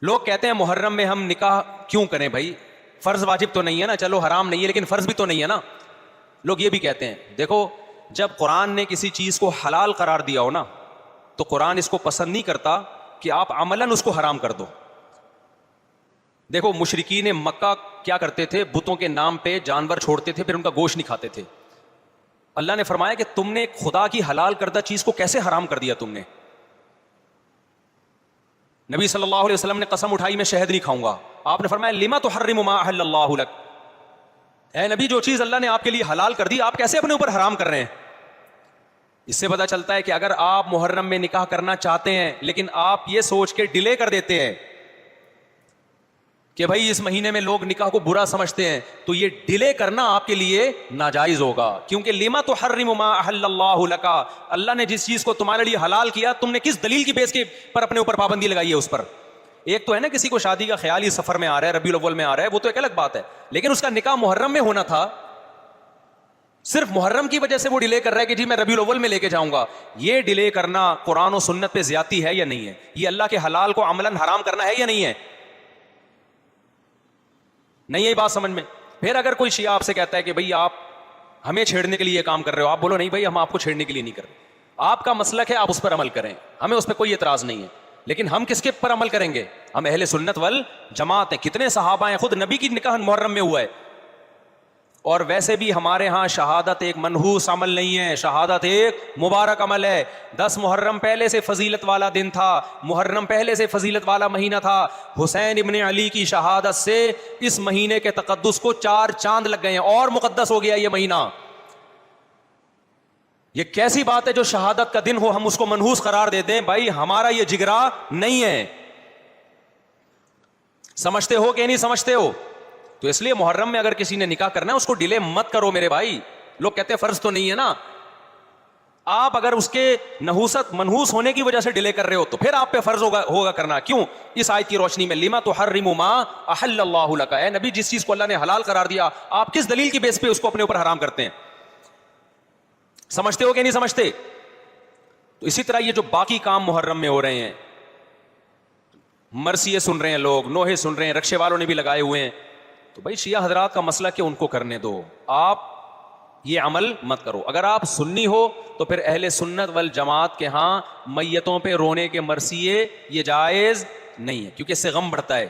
لوگ کہتے ہیں محرم میں ہم نکاح کیوں کریں بھائی، فرض واجب تو نہیں ہے نا، چلو حرام نہیں ہے لیکن فرض بھی تو نہیں ہے نا. لوگ یہ بھی کہتے ہیں. دیکھو جب قرآن نے کسی چیز کو حلال قرار دیا ہو نا تو قرآن اس کو پسند نہیں کرتا کہ آپ عملاً اس کو حرام کر دو. دیکھو مشرکین مکہ کیا کرتے تھے، بتوں کے نام پہ جانور چھوڑتے تھے، پھر ان کا گوشت نہیں کھاتے تھے. اللہ نے فرمایا کہ تم نے خدا کی حلال کردہ چیز کو کیسے حرام کر دیا تم نے. نبی صلی اللہ علیہ وسلم نے قسم اٹھائی میں شہد نہیں کھاؤں گا. آپ نے فرمایا لما تحرم ما احل اللہ لک، اے نبی جو چیز اللہ نے آپ کے لیے حلال کر دی آپ کیسے اپنے اوپر حرام کر رہے ہیں. اس سے پتہ چلتا ہے کہ اگر آپ محرم میں نکاح کرنا چاہتے ہیں لیکن آپ یہ سوچ کے ڈیلے کر دیتے ہیں کہ بھائی اس مہینے میں لوگ نکاح کو برا سمجھتے ہیں، تو یہ ڈیلے کرنا آپ کے لیے ناجائز ہوگا. کیونکہ لما تحرم ما احل اللہ لک، اللہ نے جس چیز کو تمہارے لیے حلال کیا تم نے کس دلیل کی بیس کے پر اپنے اوپر پابندی لگائی ہے اس پر. ایک تو ہے نا کسی کو شادی کا خیال ہی سفر میں آ رہا ہے، ربیع الاول میں آ رہا ہے، وہ تو ایک الگ بات ہے، لیکن اس کا نکاح محرم میں ہونا تھا، صرف محرم کی وجہ سے وہ ڈیلے کر رہا ہے کہ جی میں ربیع الاول میں لے کے جاؤں گا. یہ ڈیلے کرنا قرآن و سنت پہ زیادتی ہے یا نہیں ہے؟ یہ اللہ کے حلال کو عملاً حرام کرنا ہے یا نہیں ہے؟ نہیں ہے بات سمجھ میں؟ پھر اگر کوئی شیعہ آپ سے کہتا ہے کہ بھئی آپ ہمیں چھیڑنے کے لیے یہ کام کر رہے ہو، آپ بولو نہیں بھائی ہم آپ کو چھیڑنے کے لیے نہیں کر رہے، آپ کا مسلک ہے آپ اس پر عمل کریں، ہمیں اس پہ کوئی اعتراض نہیں ہے. لیکن ہم کس کے پر عمل کریں گے؟ ہم اہل سنت والجماعت ہیں. کتنے صحابہ ہیں، خود نبی کی نکاح محرم میں ہوا ہے. اور ویسے بھی ہمارے ہاں شہادت ایک منحوس عمل نہیں ہے، شہادت ایک مبارک عمل ہے. 10 محرم پہلے سے فضیلت والا دن تھا، محرم پہلے سے فضیلت والا مہینہ تھا. حسین ابن علی کی شہادت سے اس مہینے کے تقدس کو 4 چاند لگ گئے ہیں اور مقدس ہو گیا یہ مہینہ. یہ کیسی بات ہے جو شہادت کا دن ہو ہم اس کو منحوس قرار دے دیں؟ بھائی ہمارا یہ جگرا نہیں ہے. سمجھتے ہو کہ نہیں سمجھتے ہو؟ تو اس لیے محرم میں اگر کسی نے نکاح کرنا ہے اس کو ڈیلے مت کرو میرے بھائی. لوگ کہتے ہیں فرض تو نہیں ہے نا، آپ اگر اس کے نحوست منحوس ہونے کی وجہ سے ڈیلے کر رہے ہو تو پھر آپ پہ فرض ہوگا کرنا. کیوں؟ اس آیت کی روشنی میں لما تحرم ما احل اللہ لک، اے نبی جس چیز کو اللہ نے حلال قرار دیا آپ کس دلیل کی بیس پہ اس کو اپنے اوپر حرام کرتے ہیں؟ سمجھتے ہو کہ نہیں سمجھتے؟ تو اسی طرح یہ جو باقی کام محرم میں ہو رہے ہیں، مرثیے سن رہے ہیں لوگ، نوحے سن رہے ہیں، رکشے والوں نے بھی لگائے ہوئے ہیں، تو بھائی شیعہ حضرات کا مسئلہ کہ ان کو کرنے دو، آپ یہ عمل مت کرو. اگر آپ سنی ہو تو پھر اہل سنت والجماعت کے ہاں میتوں پہ رونے کے مرثیے یہ جائز نہیں ہے، کیونکہ اس سے غم بڑھتا ہے.